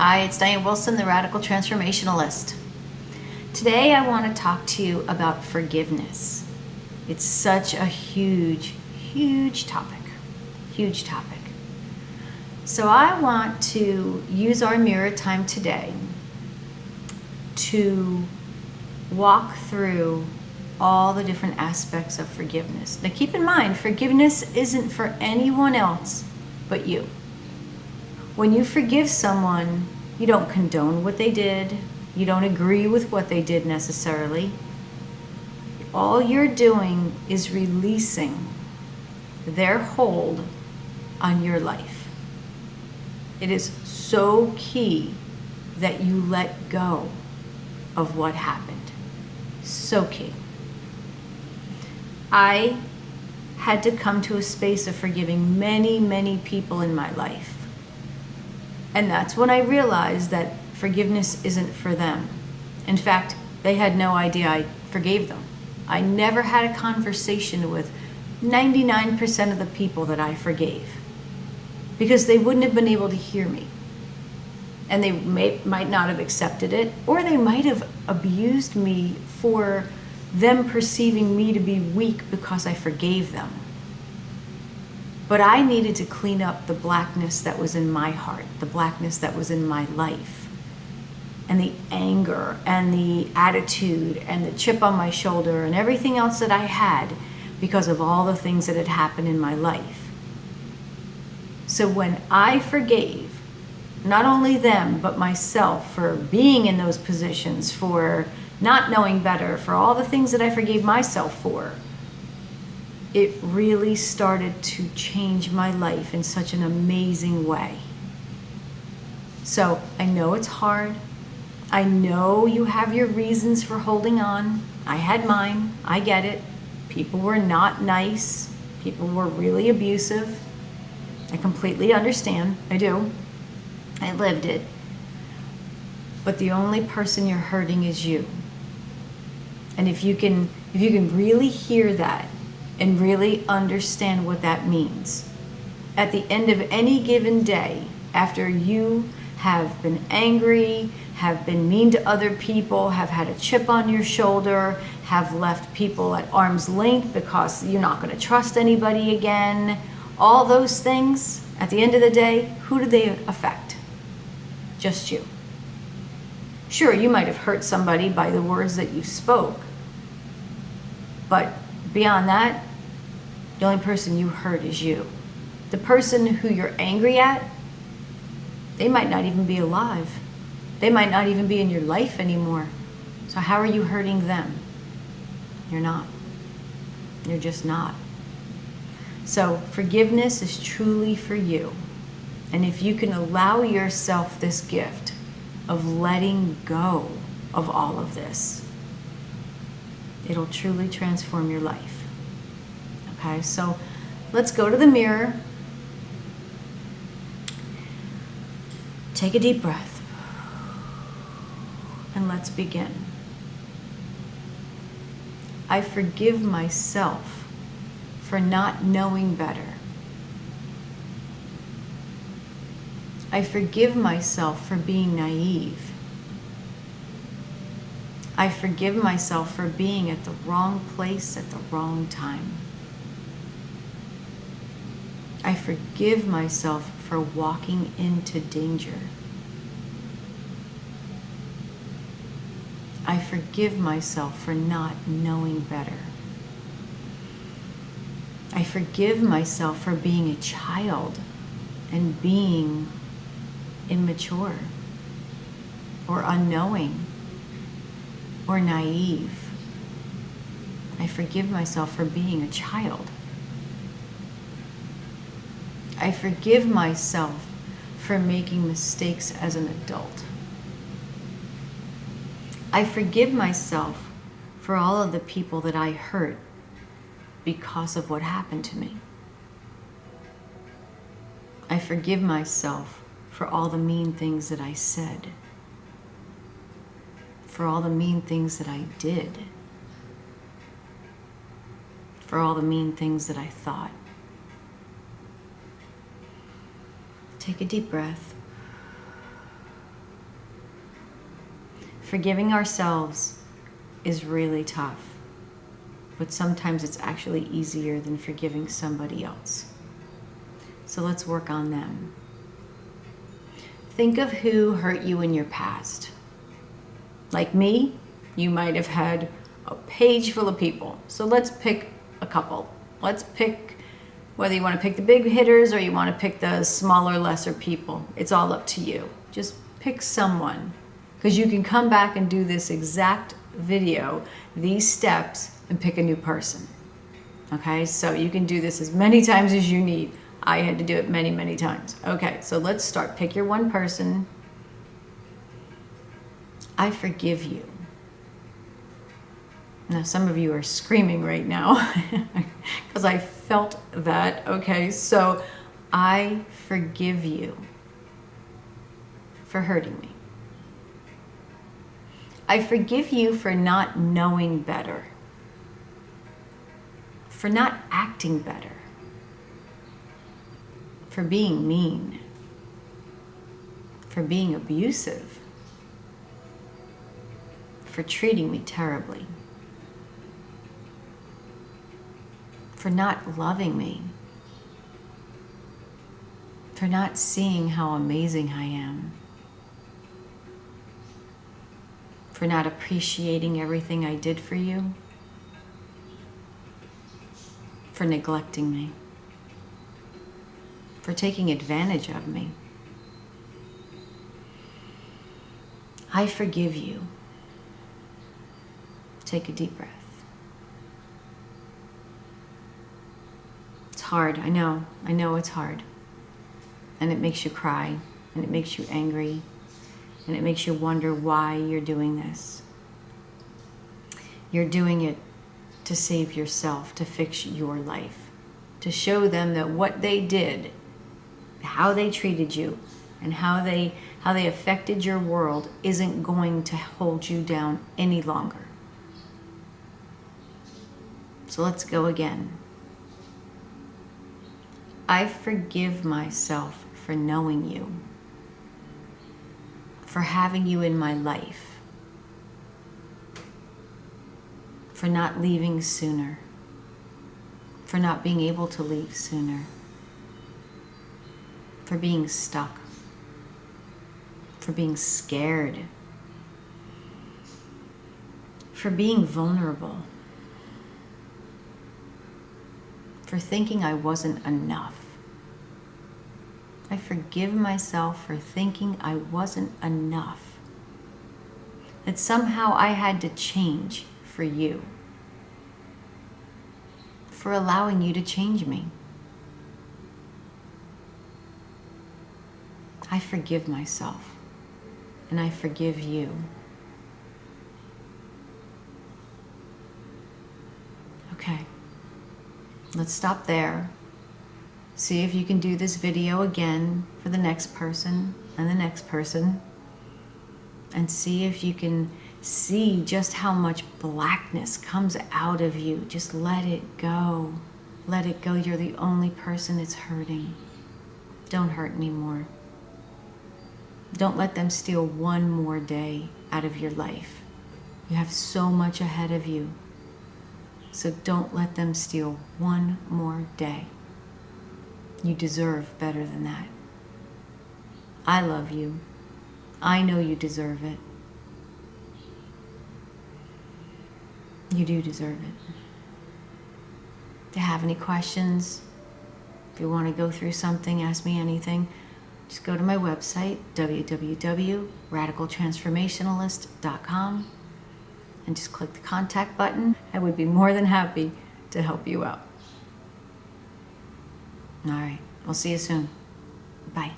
Hi, it's Dianne Wilson, the Radical Transformationalist. Today I want to talk to you about forgiveness. It's such a huge topic. Huge topic. So I want to use our mirror time today to walk through all the different aspects of forgiveness. Now keep in mind, forgiveness isn't for anyone else but you. When you forgive someone, you don't condone what they did. You don't agree with what they did necessarily. All you're doing is releasing their hold on your life. It is so key that you let go of what happened. So key. I had to come to a space of forgiving many people in my life. And that's when I realized that forgiveness isn't for them. In fact, they had no idea I forgave them. I never had a conversation with 99% of the people that I forgave because they wouldn't have been able to hear me. And they might not have accepted it, or they might have abused me for them perceiving me to be weak because I forgave them. But I needed to clean up the blackness that was in my heart, the blackness that was in my life, and the anger and the attitude and the chip on my shoulder and everything else that I had because of all the things that had happened in my life. So when I forgave, not only them, but myself for being in those positions, for not knowing better, for all the things that I forgave myself for, it really started to change my life in such an amazing way. So I know it's hard. I know you have your reasons for holding on. I had mine. I get it. People were not nice. People were really abusive. I completely understand. I do. I lived it. But the only person you're hurting is you. And if you can really hear that, and really understand what that means. At the end of any given day, after you have been angry, have been mean to other people, have had a chip on your shoulder, have left people at arm's length because you're not going to trust anybody again, all those things, at the end of the day, who do they affect? Just you. Sure, you might have hurt somebody by the words that you spoke, but beyond that, the only person you hurt is you. The person who you're angry at, they might not even be alive. They might not even be in your life anymore. So how are you hurting them? You're not. You're just not. So forgiveness is truly for you. And if you can allow yourself this gift of letting go of all of this, it'll truly transform your life. Okay, so let's go to the mirror. Take a deep breath. And let's begin. I forgive myself for not knowing better. I forgive myself for being naive. I forgive myself for being at the wrong place at the wrong time. I forgive myself for walking into danger. I forgive myself for not knowing better. I forgive myself for being a child and being immature or unknowing or naive. I forgive myself for being a child. I forgive myself for making mistakes as an adult. I forgive myself for all of the people that I hurt because of what happened to me. I forgive myself for all the mean things that I said, for all the mean things that I did, for all the mean things that I thought. Take a deep breath. Forgiving ourselves is really tough, but sometimes it's actually easier than forgiving somebody else. So let's work on them. Think of who hurt you in your past. Like me, you might have had a page full of people. So let's pick a couple. Let's pick, whether you want to pick the big hitters or you want to pick the smaller, lesser people. It's all up to you. Just pick someone, because you can come back and do this exact video, these steps, and pick a new person. Okay, so you can do this as many times as you need. I had to do it many, many times. Okay, so let's start. Pick your one person. I forgive you. Now, some of you are screaming right now because I felt that. Okay, so I forgive you for hurting me. I forgive you for not knowing better, for not acting better, for being mean, for being abusive, for treating me terribly, for not loving me, for not seeing how amazing I am, for not appreciating everything I did for you, for neglecting me, for taking advantage of me. I forgive you. Take a deep breath. It's hard, I know it's hard. And it makes you cry, and it makes you angry, and it makes you wonder why you're doing this. You're doing it to save yourself, to fix your life, to show them that what they did, how they treated you, and how they affected your world isn't going to hold you down any longer. So let's go again. I forgive myself for knowing you, for having you in my life, for not leaving sooner, for not being able to leave sooner, for being stuck, for being scared, for being vulnerable, for thinking I wasn't enough. I forgive myself for thinking I wasn't enough, that somehow I had to change for you, for allowing you to change me. I forgive myself, and I forgive you. Okay, let's stop there. See if you can do this video again for the next person and the next person, and see if you can see just how much blackness comes out of you. Just let it go. Let it go. You're the only person it's hurting. Don't hurt anymore. Don't let them steal one more day out of your life. You have so much ahead of you. So don't let them steal one more day. You deserve better than that. I love you. I know you deserve it. You do deserve it. If you have any questions, if you want to go through something, ask me anything, just go to my website, www.radicaltransformationalist.com, and just click the contact button. I would be more than happy to help you out. All right, we'll see you soon. Bye.